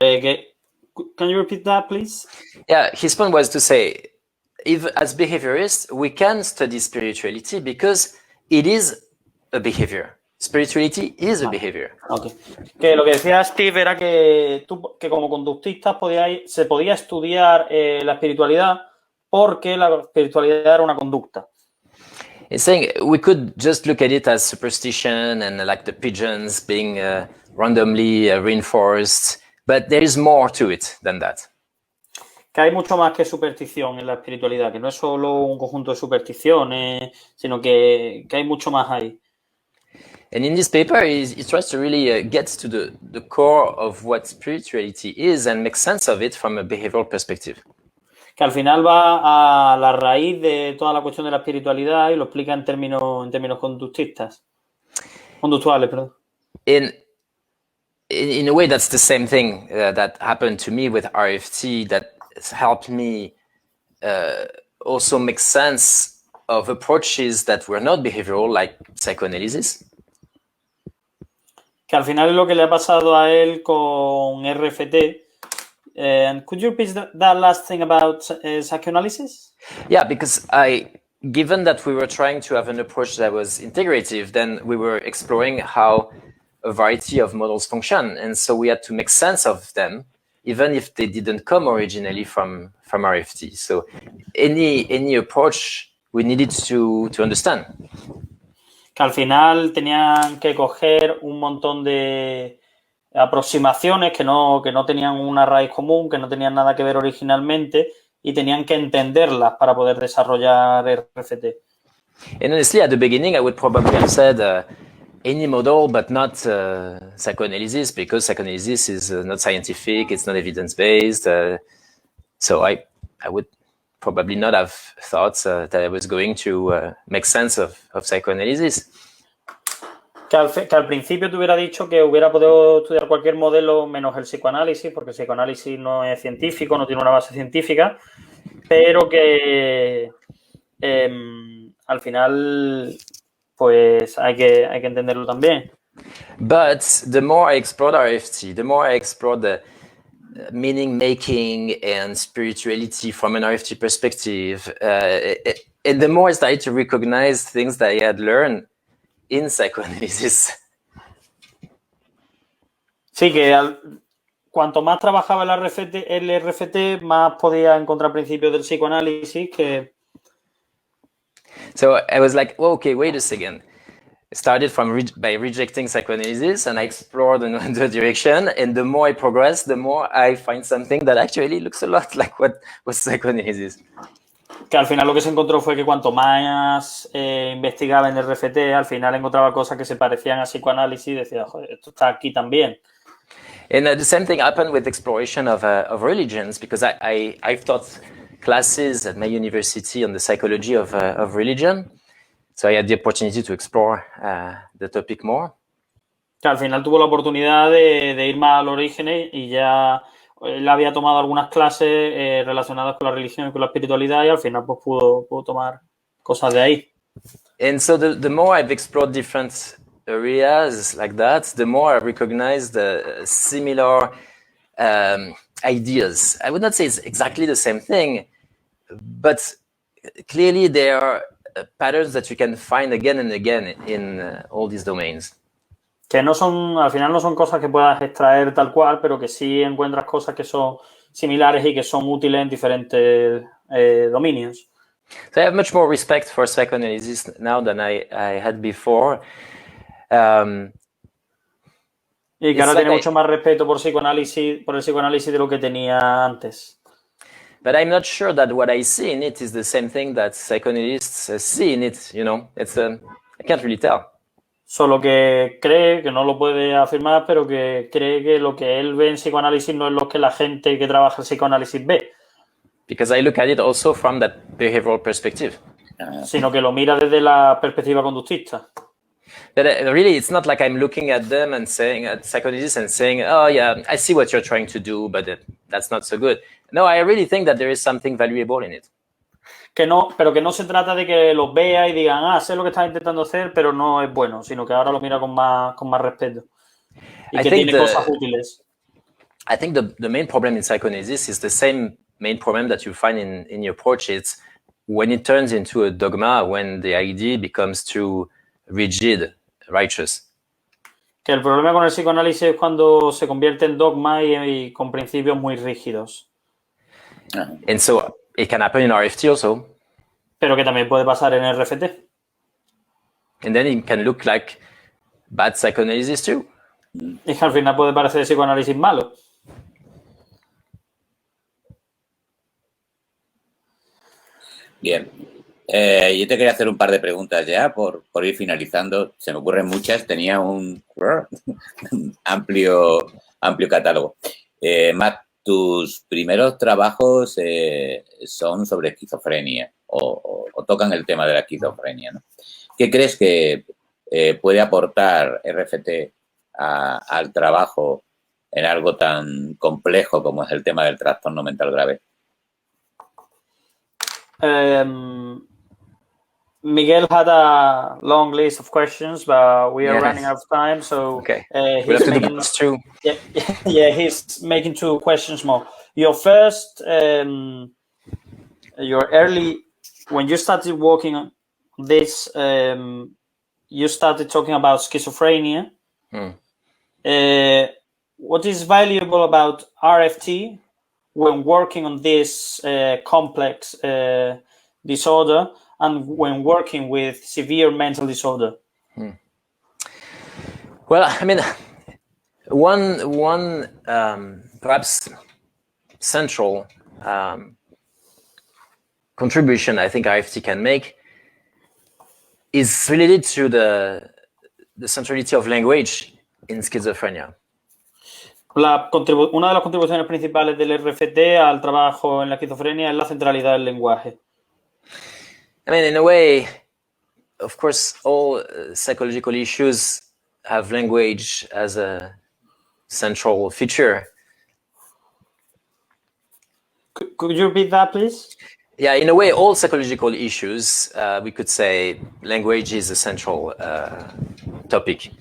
Can you repeat that, please? Yeah, his point was to say, if as behaviorists, we can study spirituality because it is a behavior. Spirituality is a behavior. Okay. Que lo que decía Steve era que como conductistas se podía estudiar la espiritualidad porque la espiritualidad era una conducta. It's saying we could just look at it as superstition and like the pigeons being randomly reinforced, but there is more to it than that. Que hay mucho más que superstición en la espiritualidad, que no es solo un conjunto de supersticiones, sino que hay mucho más ahí. And in this paper, he tries to really get to the core of what spirituality is and make sense of it from a behavioral perspective. Que al final va a la raíz de toda la cuestión de la espiritualidad y lo explica en términos conductuales, perdón. In a way, that's the same thing that happened to me with RFT, that helped me also make sense of approaches that were not behavioral, like psychoanalysis. Que al final es lo que le ha pasado a él con RFT. And could you repeat that last thing about psychoanalysis? Yeah, because given that we were trying to have an approach that was integrative, then we were exploring how a variety of models function. And so we had to make sense of them, even if they didn't come originally from RFT. So any approach we needed to understand. Que al final tenían que coger un montón de aproximaciones que no tenían una raíz común, que no tenían nada que ver originalmente, y tenían que entenderlas para poder desarrollar RFT. And honestly, at the beginning, I would probably have said any model, but not psychoanalysis, because psychoanalysis is not scientific, it's not evidence-based. So I would probably not have thought that I was going to make sense of psychoanalysis. Que al principio te hubiera dicho que hubiera podido estudiar cualquier modelo menos el psicoanálisis, porque el psicoanálisis no es científico, no tiene una base científica, pero que al final pues hay que entenderlo también. But the more I explored RFT, the more I explored the meaning making and spirituality from an RFT perspective, and the more I started to recognize things that I had learned in psychoanalysis. Sí, que cuanto más trabajaba el RFT, más podía encontrar principios del psicoanálisis que... So I was like, well, okay, wait a second. I started by rejecting psychoanalysis, and I explored another direction, and the more I progress, the more I find something that actually looks a lot like what was psychoanalysis. Que al final lo que se encontró fue que cuanto más investigaba en RFT, al final encontraba cosas que se parecían a psicoanálisis y decía, joder, esto está aquí también. And the same thing happened with exploration of religions, because I've taught classes at my university on the psychology of religion. So I had the opportunity to explore the topic more. Que al final tuvo la oportunidad de ir más al origen y ya él había tomado algunas clases relacionadas con la religión y con la espiritualidad y al final pues pudo tomar cosas de ahí. And so the more I've explored different areas like that, the more I recognize the similar ideas. I would not say it's exactly the same thing, but clearly there are patterns that you can find again and again in all these domains. Que no son, al final no son cosas que puedas extraer tal cual, pero que sí encuentras cosas que son similares y que son útiles en diferentes dominios. So I have much more respect for psychoanalysis now than I had before. Y que ahora tiene mucho más respeto por el psicoanálisis de lo que tenía antes. But I'm not sure that what I see in it is the same thing that psychoanalysts see in it. You know, it's I can't really tell. Solo que cree, que no lo puede afirmar, pero que cree que lo que él ve en psicoanálisis no es lo que la gente que trabaja en psicoanálisis ve. Because I look at it also from that behavioral perspective. Sino que lo mira desde la perspectiva conductista. But really, it's not like I'm looking at them and saying, at psychologists and saying, oh yeah, I see what you're trying to do, but that's not so good. No, I really think that there is something valuable in it. Que no, pero que no se trata de que los vea y digan, sé lo que estás intentando hacer, pero no es bueno, sino que ahora lo mira con más respeto. Y que tiene cosas útiles. I think the main problem in psychoanalysis is the same main problem that you find in your portraits when it turns into a dogma, when the idea becomes too rigid, righteous. Que el problema con el psicoanálisis es cuando se convierte en dogma y con principios muy rígidos. And so it can happen in RFT also. Pero que también puede pasar en RFT. And then it can look like bad psychoanalysis too. Y que al final puede parecer psicoanálisis malo. Bien. Yo te quería hacer un par de preguntas ya por ir finalizando. Se me ocurren muchas. Tenía un amplio catálogo. Matt, tus primeros trabajos son sobre esquizofrenia o tocan el tema de la esquizofrenia, ¿no? ¿Qué crees que puede aportar RFT al trabajo en algo tan complejo como es el tema del trastorno mental grave? Miguel had a long list of questions, but we are running out of time, so okay. He's making two. Yeah, he's making two questions more. Your first, your early, when you started working on this, you started talking about schizophrenia. What is valuable about RFT when working on this complex disorder and when working with severe mental disorder? Well, I mean, one perhaps central contribution I think RFT can make is related to the centrality of language in schizophrenia. Una de las contribuciones principales del RFT al trabajo en la esquizofrenia es la centralidad del lenguaje. I mean, in a way, of course, all psychological issues have language as a central feature. Could you repeat that, please? Yeah, in a way, all psychological issues, we could say language is a central topic.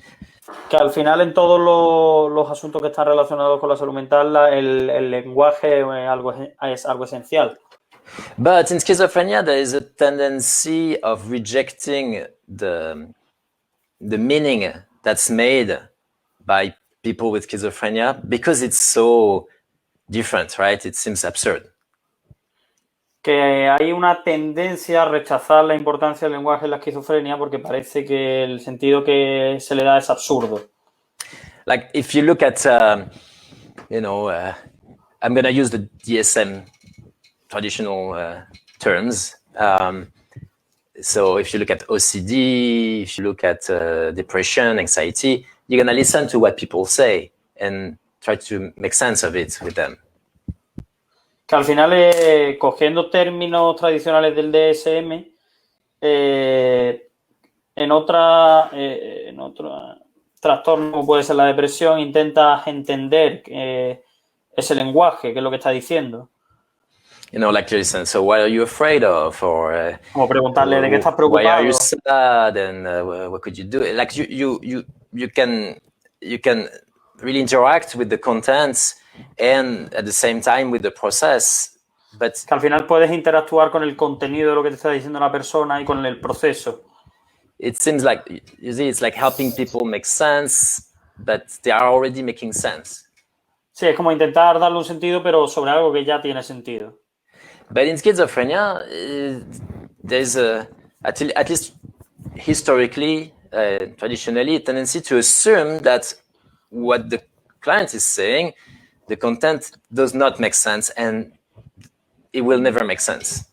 Que al final en todos los asuntos que están relacionados con la salud mental, el lenguaje es algo esencial. But in schizophrenia, there is a tendency of rejecting the meaning that's made by people with schizophrenia because it's so different, right? It seems absurd. Que hay una tendencia a rechazar la importancia del lenguaje en la esquizofrenia porque parece que el sentido que se le da es absurdo. Like if you look at, I'm going to use the DSM traditional terms, So if you look at OCD, if you look at depression, anxiety, you're going to listen to what people say and try to make sense of it with them. Que al final, cogiendo términos tradicionales del DSM, en otro trastorno como puede ser la depresión, intentas entender ese lenguaje, que es lo que está diciendo. You know, like, listen, so what are you afraid of? Or como preguntarle de qué estás preocupado. Why are you sad? And what could you do? Like you can really interact with the contents and at the same time with the process. But que al final puedes interactuar con el contenido de lo que te está diciendo la persona y con el proceso. It seems like, you see, it's like helping people make sense, but they are already making sense. Sí, es como intentar darle un sentido, pero sobre algo que ya tiene sentido. But in schizophrenia, there's at least historically, traditionally, a tendency to assume that what the client is saying, the content does not make sense and it will never make sense.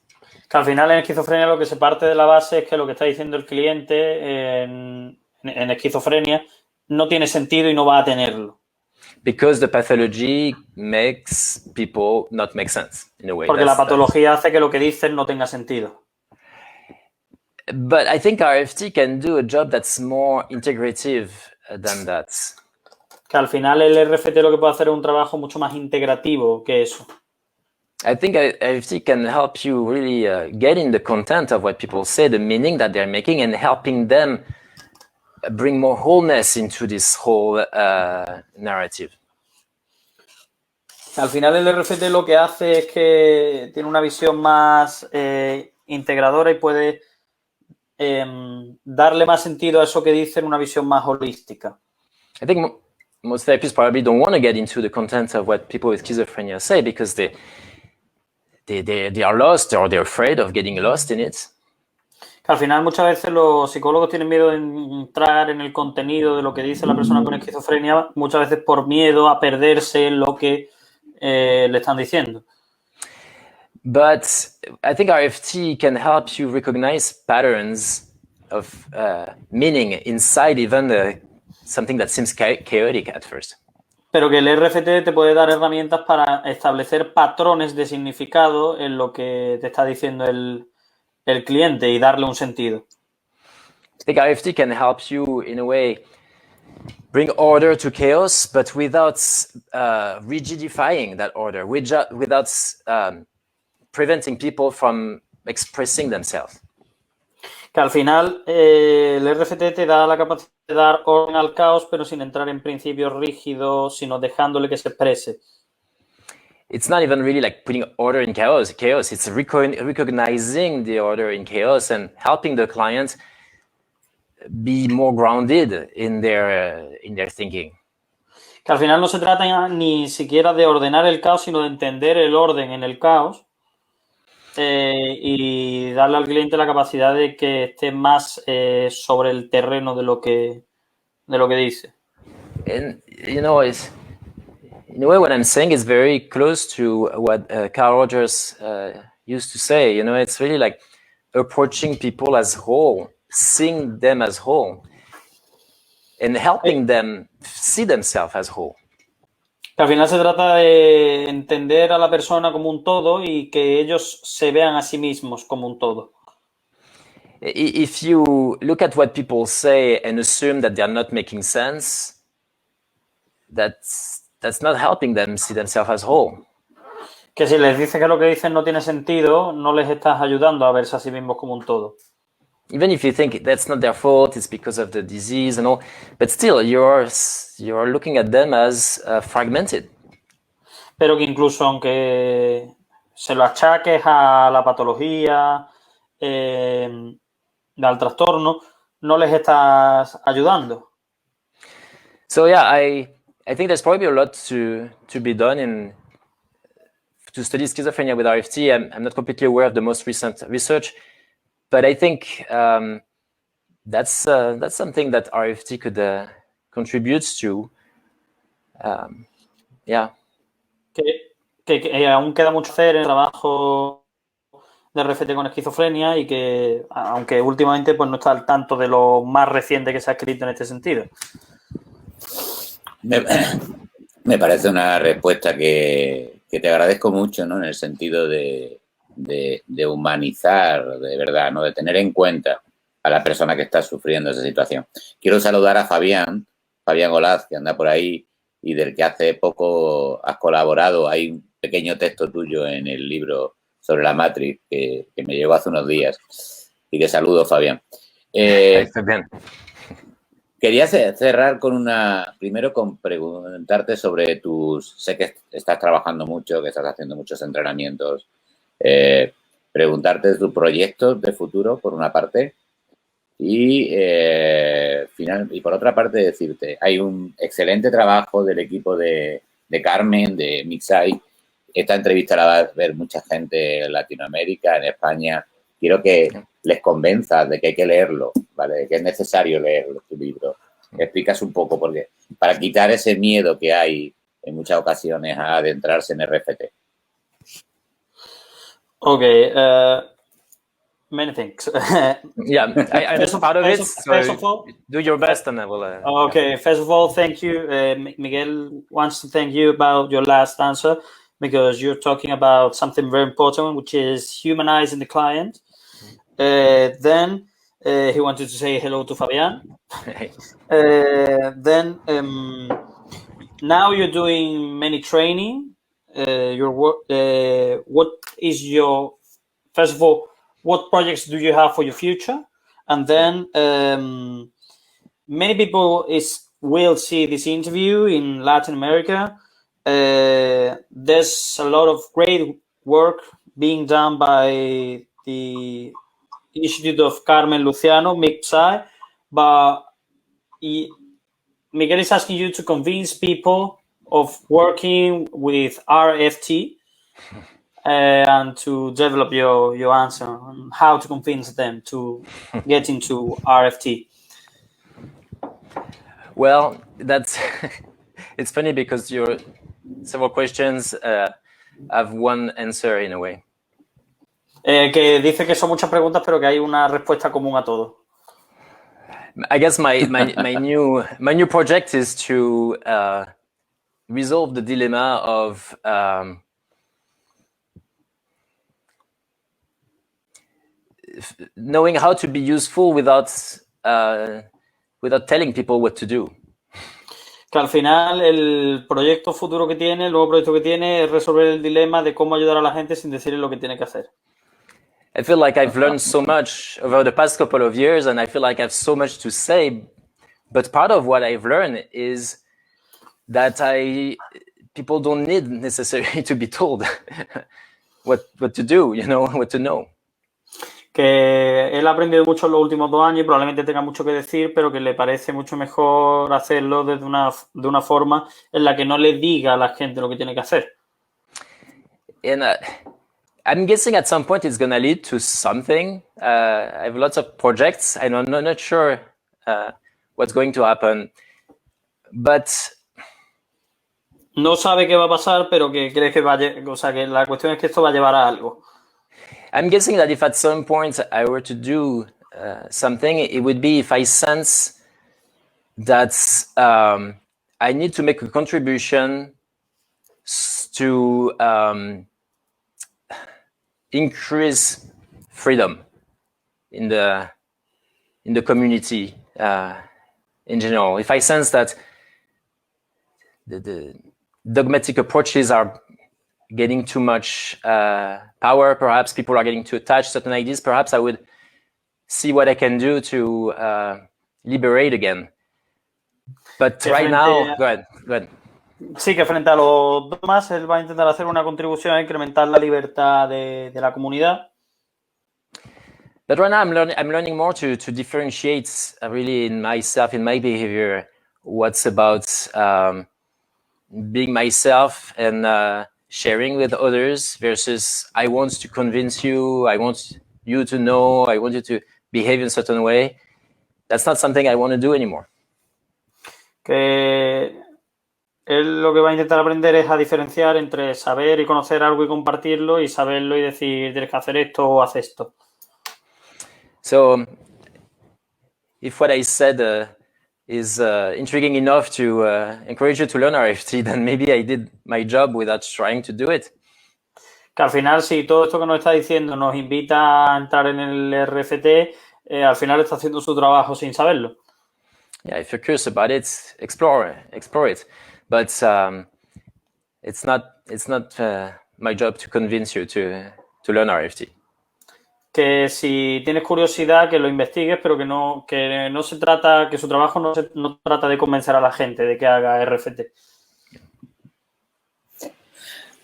Que al final en esquizofrenia lo que se parte de la base es que lo que está diciendo el cliente en esquizofrenia no tiene sentido y no va a tenerlo. Because the pathology makes people not make sense in a way. Porque la patología hace que lo que dicen no tenga sentido. But I think RFT can do a job that's more integrative than that. Que al final el RFT lo que puede hacer es un trabajo mucho más integrativo que eso. I think RFT can help you really get in the content of what people say, the meaning that they're making, and helping them bring more wholeness into this whole narrative. Al final el RFT lo que hace es que tiene una visión más integradora y puede darle más sentido a eso que dicen, una visión más holística. I think most therapists probably don't want to get into the content of what people with schizophrenia say because they are lost or they're afraid of getting lost in it. Que al final muchas veces los psicólogos tienen miedo de entrar en el contenido de lo que dice la persona con esquizofrenia, muchas veces por miedo a perderse en lo que le están diciendo. But I think RFT can help you recognize patterns of meaning inside even something that seems chaotic at first. Pero que el RFT te puede dar herramientas para establecer patrones de significado en lo que te está diciendo el cliente y darle un sentido. I think RFT can help you in a way bring order to chaos, but without rigidifying that order, without preventing people from expressing themselves. Que al final el RFT te da la capacidad de dar orden al caos, pero sin entrar en principios rígidos, sino dejándole que se exprese. It's not even really like putting order in chaos. It's recognizing the order in chaos and helping the client be more grounded in their thinking. Que al final no se trata ni siquiera de ordenar el caos, sino de entender el orden en el caos y darle al cliente la capacidad de que esté más sobre el terreno de lo que dice. And you know, it's in a way what I'm saying is very close to what Carl Rogers used to say. You know, it's really like approaching people as whole, seeing them as whole, and helping them see themselves as whole. Que al final se trata de entender a la persona como un todo y que ellos se vean a sí mismos como un todo. If you look at what people say and assume that they're not making sense, that's not helping them see themselves as whole. Que si les dices que lo que dicen no tiene sentido, no les estás ayudando a verse a sí mismos como un todo. Even if you think that's not their fault, it's because of the disease and all, but still you're looking at them as fragmented. Pero que incluso aunque se lo achaques a la patología, al trastorno, no les estás ayudando. So yeah, I think there's probably a lot to be done to study schizophrenia with RFT. I'm not completely aware of the most recent research, but I think that's something that RFT could contribute to. Yeah. Que aún queda mucho hacer en el trabajo de RFT con esquizofrenia y que, aunque últimamente pues no está al tanto de lo más reciente que se ha escrito en este sentido. Me parece una respuesta que te agradezco mucho, ¿no? En el sentido de humanizar, de verdad, ¿no? De tener en cuenta a la persona que está sufriendo esa situación. Quiero saludar a Fabián Olaz, que anda por ahí y del que hace poco has colaborado. Hay un pequeño texto tuyo en el libro sobre la Matrix que me llegó hace unos días. Y que saludo, Fabián. Fabián. Quería cerrar con primero con preguntarte sobre sé que estás trabajando mucho, que estás haciendo muchos entrenamientos, preguntarte tus proyectos de futuro, por una parte, y por otra parte decirte, hay un excelente trabajo del equipo de Carmen, de Mixai. Esta entrevista la va a ver mucha gente en Latinoamérica, en España. Quiero que les convenzas de que hay que leerlo, ¿vale? De que es necesario leerlo, tu libro. Explicas un poco, porque para quitar ese miedo que hay en muchas ocasiones a adentrarse en RFT. Okay, many things. Yeah, I know part of it, first of all, do your best and I will... okay, first of all, thank you. Miguel wants to thank you about your last answer, because you're talking about something very important, which is humanizing the client. Then he wanted to say hello to Fabian. Then now you're doing many training. Your work. What is your, first of all, what projects do you have for your future? And then many people will see this interview in Latin America. There's a lot of great work being done by the Institute of Carmen Luciano, MIPSI, but Miguel is asking you to convince people of working with RFT and to develop your answer on how to convince them to get into RFT. Well, that's it's funny because your several questions have one answer in a way. Que dice que son muchas preguntas, pero que hay una respuesta común a todo. I guess my new project is to resolve the dilemma of knowing how to be useful without telling people what to do. Que al final el proyecto futuro que tiene, el nuevo proyecto que tiene, es resolver el dilema de cómo ayudar a la gente sin decirle lo que tiene que hacer. I feel like I've learned so much over the past couple of years, and I feel like I have so much to say. But part of what I've learned is that people don't need necessarily to be told what to do, what to know. Que él ha aprendido mucho en los últimos 2 años y probablemente tenga mucho que decir, pero que le parece mucho mejor hacerlo de una forma en la que no le diga a la gente lo que tiene que hacer. And I'm guessing at some point it's going to lead to something. I have lots of projects. I'm not sure what's going to happen. But no sabe qué va a pasar, pero que cree que que la cuestión es que esto va a llevar a algo. I'm guessing that if at some point I were to do something, it would be if I sense that I need to make a contribution to increase freedom in the community in general. If I sense that the dogmatic approaches are getting too much power, perhaps people are getting too attached to certain ideas, perhaps I would see what I can do to liberate again. But right now, go ahead. Sí, que frente a los dogmas, él va a intentar hacer una contribución a incrementar la libertad de la comunidad. But right now, I'm learning more to differentiate really in myself, in my behavior, what's about being myself and sharing with others versus I want to convince you, I want you to know, I want you to behave in a certain way. That's not something I want to do anymore. Que él lo que va a intentar aprender es a diferenciar entre saber y conocer algo y compartirlo y saberlo y decir, tienes que hacer esto o haz esto. So, if what I said is intriguing enough to encourage you to learn RFT, then maybe I did my job without trying to do it. Que al final, si todo esto que nos está diciendo nos invita a entrar en el RFT, al final está haciendo su trabajo sin saberlo. Yeah, if you're curious about it, explore it. But it's not my job to convince you to learn RFT. Que si tienes curiosidad, que lo investigues, pero que no se trata, que su trabajo no trata de convencer a la gente de que haga RFT.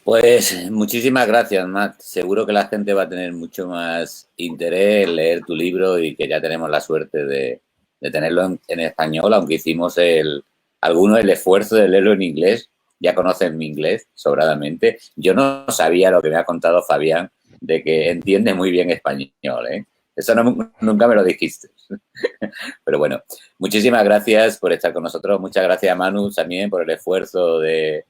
Pues muchísimas gracias, Matt. Seguro que la gente va a tener mucho más interés en leer tu libro y que ya tenemos la suerte de tenerlo en español, aunque hicimos el esfuerzo de leerlo en inglés. Ya conocen mi inglés sobradamente. Yo no sabía lo que me ha contado Fabián, de que entiende muy bien español, ¿eh? Eso nunca me lo dijiste. Pero bueno, muchísimas gracias por estar con nosotros. Muchas gracias a Manu también por el esfuerzo de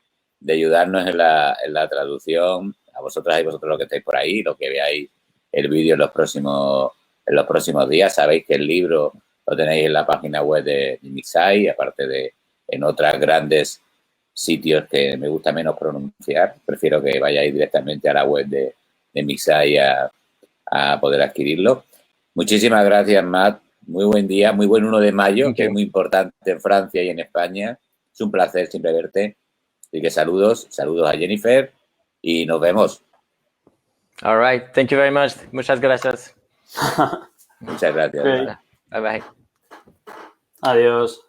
ayudarnos en la traducción. A vosotras y vosotros los que estáis por ahí, los que veáis el vídeo en los próximos días. Sabéis que el libro lo tenéis en la página web de Mixai, aparte de en otros grandes sitios que me gusta menos pronunciar. Prefiero que vayáis directamente a la web de Mixai a poder adquirirlo. Muchísimas gracias, Matt. Muy buen día, muy buen 1 de mayo, que es muy importante en Francia y en España. Es un placer siempre verte. Así que saludos a Jennifer y nos vemos. All right. Thank you very much. Muchas gracias. Muchas gracias. Okay. Bye bye. Adiós.